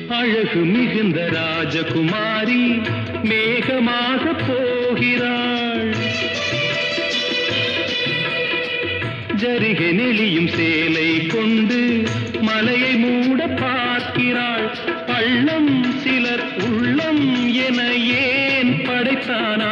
அழகு மிகுந்த ராஜகுமாரி மேகமாக போகிறாள். ஜரிகை நெளியும் சேலை கொண்டு மலையை மூட பார்க்கிறாள். பள்ளம் சிலர் உள்ளம் என ஏன் படைத்தான்